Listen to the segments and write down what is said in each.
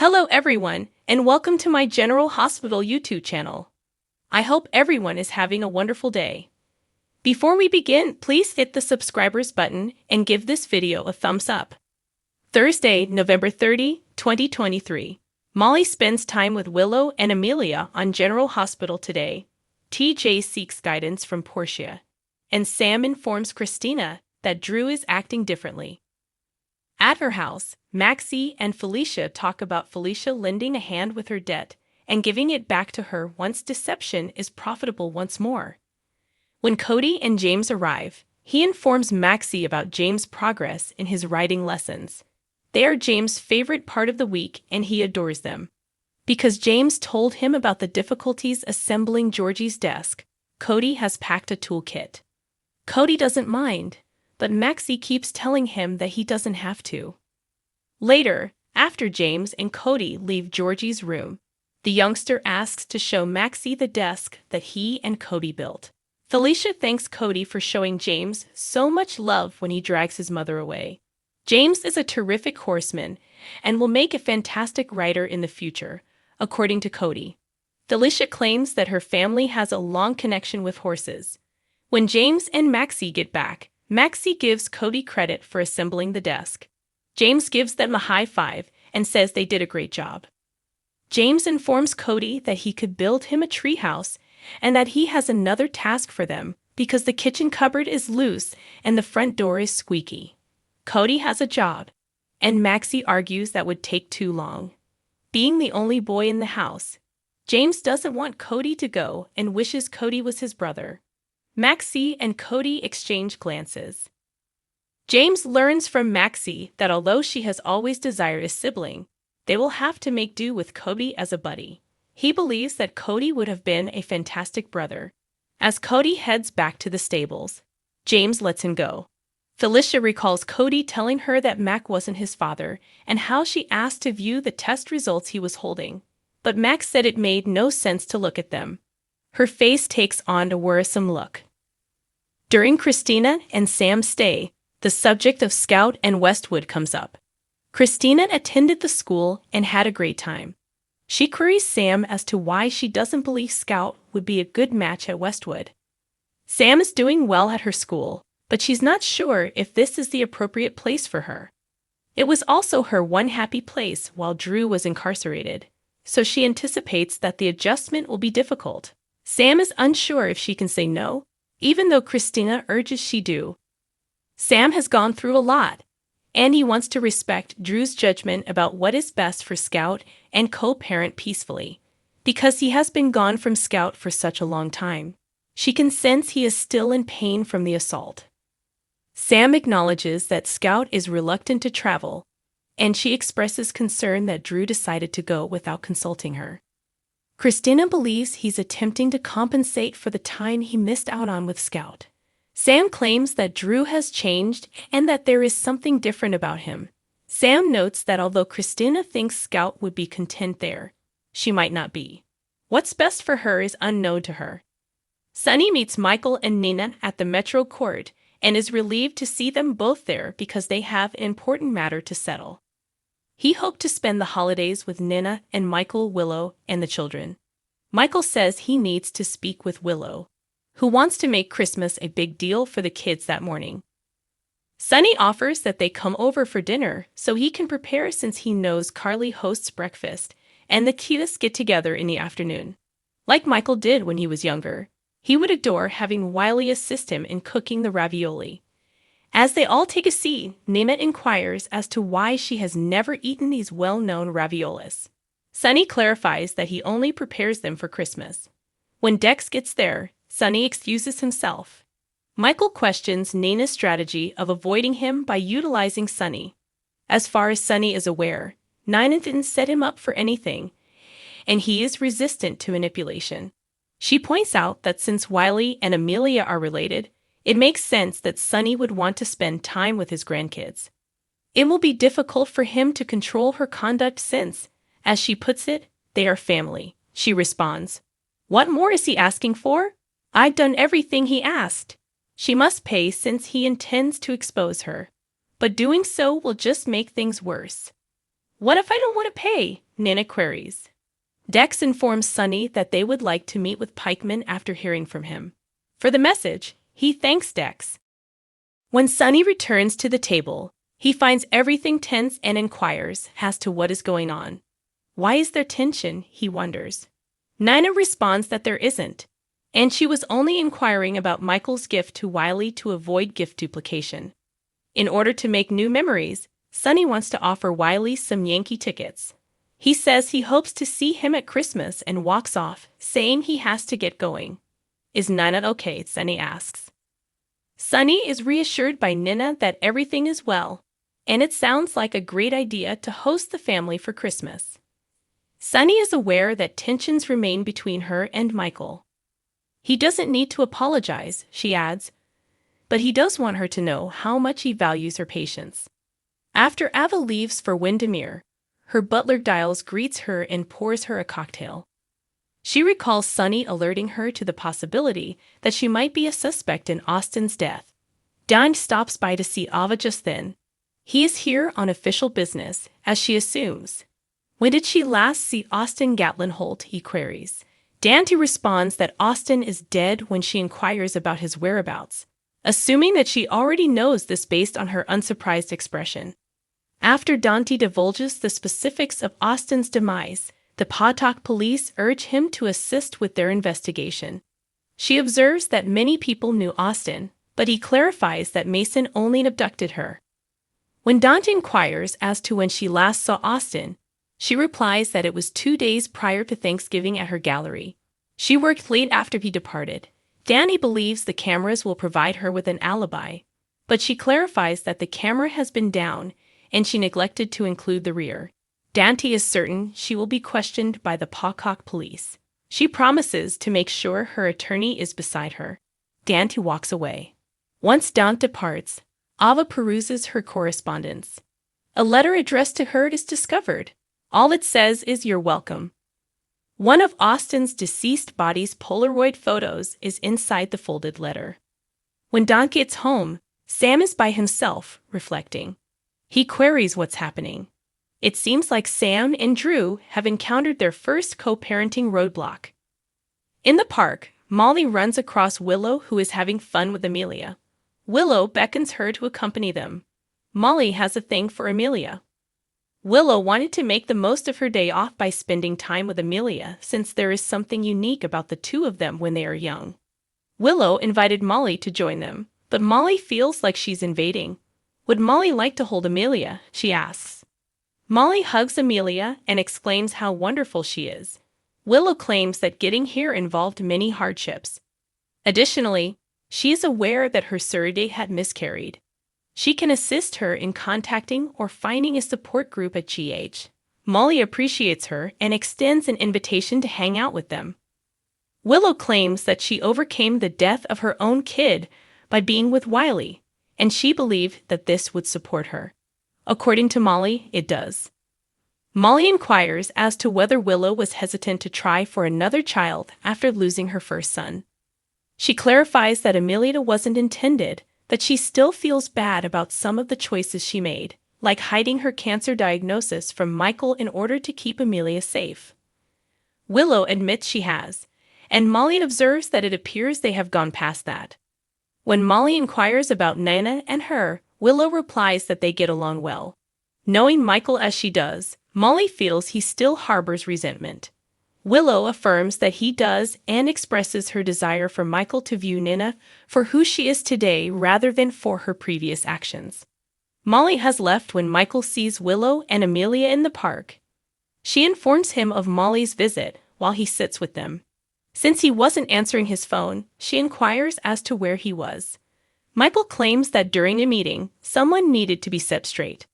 Hello everyone, and welcome to my General Hospital YouTube channel. I hope everyone is having a wonderful day. Before we begin, please hit the subscribers button and give this video a thumbs up. Thursday, November 30, 2023. Molly spends time with Willow and Amelia on General Hospital today. TJ seeks guidance from Portia. And Sam informs Christina that Drew is acting differently. At her house, Maxie and Felicia talk about Felicia lending a hand with her debt and giving it back to her once deception is profitable once more. When Cody and James arrive, he informs Maxie about James' progress in his writing lessons. They are James' favorite part of the week and he adores them. Because James told him about the difficulties assembling Georgie's desk, Cody has packed a toolkit. Cody doesn't mind, but Maxie keeps telling him that he doesn't have to. Later, after James and Cody leave Georgie's room, the youngster asks to show Maxie the desk that he and Cody built. Felicia thanks Cody for showing James so much love when he drags his mother away. James is a terrific horseman and will make a fantastic rider in the future, according to Cody. Felicia claims that her family has a long connection with horses. When James and Maxie get back, Maxie gives Cody credit for assembling the desk. James gives them a high five and says they did a great job. James informs Cody that he could build him a treehouse and that he has another task for them because the kitchen cupboard is loose and the front door is squeaky. Cody has a job, and Maxie argues that would take too long. Being the only boy in the house, James doesn't want Cody to go and wishes Cody was his brother. Maxie and Cody exchange glances. James learns from Maxie that although she has always desired a sibling, they will have to make do with Cody as a buddy. He believes that Cody would have been a fantastic brother. As Cody heads back to the stables, James lets him go. Felicia recalls Cody telling her that Mac wasn't his father and how she asked to view the test results he was holding. But Mac said it made no sense to look at them. Her face takes on a worrisome look. During Christina and Sam's stay, the subject of Scout and Westwood comes up. Christina attended the school and had a great time. She queries Sam as to why she doesn't believe Scout would be a good match at Westwood. Sam is doing well at her school, but she's not sure if this is the appropriate place for her. It was also her one happy place while Drew was incarcerated, so she anticipates that the adjustment will be difficult. Sam is unsure if she can say no, even though Christina urges she do. Sam has gone through a lot, and he wants to respect Drew's judgment about what is best for Scout and co-parent peacefully, because he has been gone from Scout for such a long time. She can sense he is still in pain from the assault. Sam acknowledges that Scout is reluctant to travel, and she expresses concern that Drew decided to go without consulting her. Christina believes he's attempting to compensate for the time he missed out on with Scout. Sam claims that Drew has changed and that there is something different about him. Sam notes that although Christina thinks Scout would be content there, she might not be. What's best for her is unknown to her. Sunny meets Michael and Nina at the Metro Court and is relieved to see them both there because they have an important matter to settle. He hoped to spend the holidays with Nina and Michael, Willow, and the children. Michael says he needs to speak with Willow, who wants to make Christmas a big deal for the kids that morning. Sunny offers that they come over for dinner so he can prepare since he knows Carly hosts breakfast and the kids get together in the afternoon. Like Michael did when he was younger, he would adore having Wiley assist him in cooking the ravioli. As they all take a seat, Nina inquires as to why she has never eaten these well-known raviolis. Sunny clarifies that he only prepares them for Christmas. When Dex gets there, Sunny excuses himself. Michael questions Nina's strategy of avoiding him by utilizing Sunny. As far as Sunny is aware, Nina didn't set him up for anything, and he is resistant to manipulation. She points out that since Wiley and Amelia are related, it makes sense that Sunny would want to spend time with his grandkids. It will be difficult for him to control her conduct since, as she puts it, they are family. She responds. What more is he asking for? I've done everything he asked. She must pay since he intends to expose her, but doing so will just make things worse. What if I don't want to pay? Nina queries. Dex informs Sunny that they would like to meet with Pikeman after hearing from him. For the message, he thanks Dex. When Sunny returns to the table, he finds everything tense and inquires as to what is going on. Why is there tension, he wonders. Nina responds that there isn't, and she was only inquiring about Michael's gift to Wiley to avoid gift duplication. In order to make new memories, Sunny wants to offer Wiley some Yankee tickets. He says he hopes to see him at Christmas and walks off, saying he has to get going. Is Nina okay? Sunny asks. Sunny is reassured by Nina that everything is well, and it sounds like a great idea to host the family for Christmas. Sunny is aware that tensions remain between her and Michael. He doesn't need to apologize, she adds, but he does want her to know how much he values her patience. After Ava leaves for Windermere, her butler Giles greets her and pours her a cocktail. She recalls Sunny alerting her to the possibility that she might be a suspect in Austin's death. Dan stops by to see Ava just then. He is here on official business, as she assumes. When did she last see Austin Gatlin Holt? He queries. Dante responds that Austin is dead when she inquires about his whereabouts, assuming that she already knows this based on her unsurprised expression. After Dante divulges the specifics of Austin's demise, the Pawtuck police urge him to assist with their investigation. She observes that many people knew Austin, but he clarifies that Mason only abducted her. When Dante inquires as to when she last saw Austin, she replies that it was 2 days prior to Thanksgiving at her gallery. She worked late after he departed. Danny believes the cameras will provide her with an alibi, but she clarifies that the camera has been down and she neglected to include the rear. Dante is certain she will be questioned by the Pawtuck police. She promises to make sure her attorney is beside her. Dante walks away. Once Dante departs, Ava peruses her correspondence. A letter addressed to her is discovered. All it says is "You're welcome." One of Austin's deceased body's Polaroid photos is inside the folded letter. When Dante gets home, Sam is by himself, reflecting. He queries what's happening. It seems like Sam and Drew have encountered their first co-parenting roadblock. In the park, Molly runs across Willow, who is having fun with Amelia. Willow beckons her to accompany them. Molly has a thing for Amelia. Willow wanted to make the most of her day off by spending time with Amelia, since there is something unique about the two of them when they are young. Willow invited Molly to join them, but Molly feels like she's invading. Would Molly like to hold Amelia? She asks. Molly hugs Amelia and explains how wonderful she is. Willow claims that getting here involved many hardships. Additionally, she is aware that her surrogate had miscarried. She can assist her in contacting or finding a support group at GH. Molly appreciates her and extends an invitation to hang out with them. Willow claims that she overcame the death of her own kid by being with Wiley, and she believed that this would support her. According to Molly, it does. Molly inquires as to whether Willow was hesitant to try for another child after losing her first son. She clarifies that Amelia wasn't intended, that she still feels bad about some of the choices she made, like hiding her cancer diagnosis from Michael in order to keep Amelia safe. Willow admits she has, and Molly observes that it appears they have gone past that. When Molly inquires about Nina and her, Willow replies that they get along well. Knowing Michael as she does, Molly feels he still harbors resentment. Willow affirms that he does and expresses her desire for Michael to view Nina for who she is today rather than for her previous actions. Molly has left when Michael sees Willow and Amelia in the park. She informs him of Molly's visit while he sits with them. Since he wasn't answering his phone, she inquires as to where he was. Michael claims that during a meeting, someone needed to be set straight.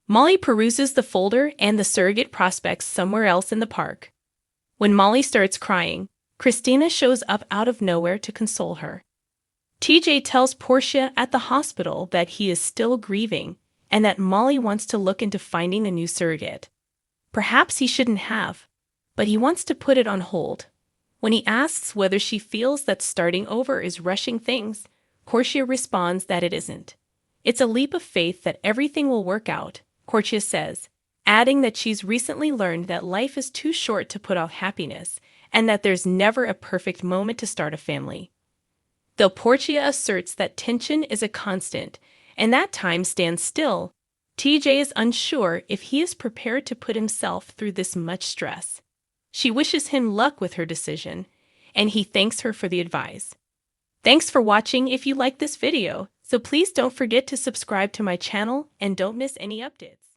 Molly peruses the folder and the surrogate prospects somewhere else in the park. When Molly starts crying, Christina shows up out of nowhere to console her. TJ tells Portia at the hospital that he is still grieving and that Molly wants to look into finding a new surrogate. Perhaps he shouldn't have, but he wants to put it on hold. When he asks whether she feels that starting over is rushing things, Portia responds that it isn't. It's a leap of faith that everything will work out, Portia says, adding that she's recently learned that life is too short to put off happiness and that there's never a perfect moment to start a family. Though Portia asserts that tension is a constant and that time stands still, TJ is unsure if he is prepared to put himself through this much stress. She wishes him luck with her decision, and he thanks her for the advice. Thanks for watching. If you like this video, so please don't forget to subscribe to my channel and don't miss any updates.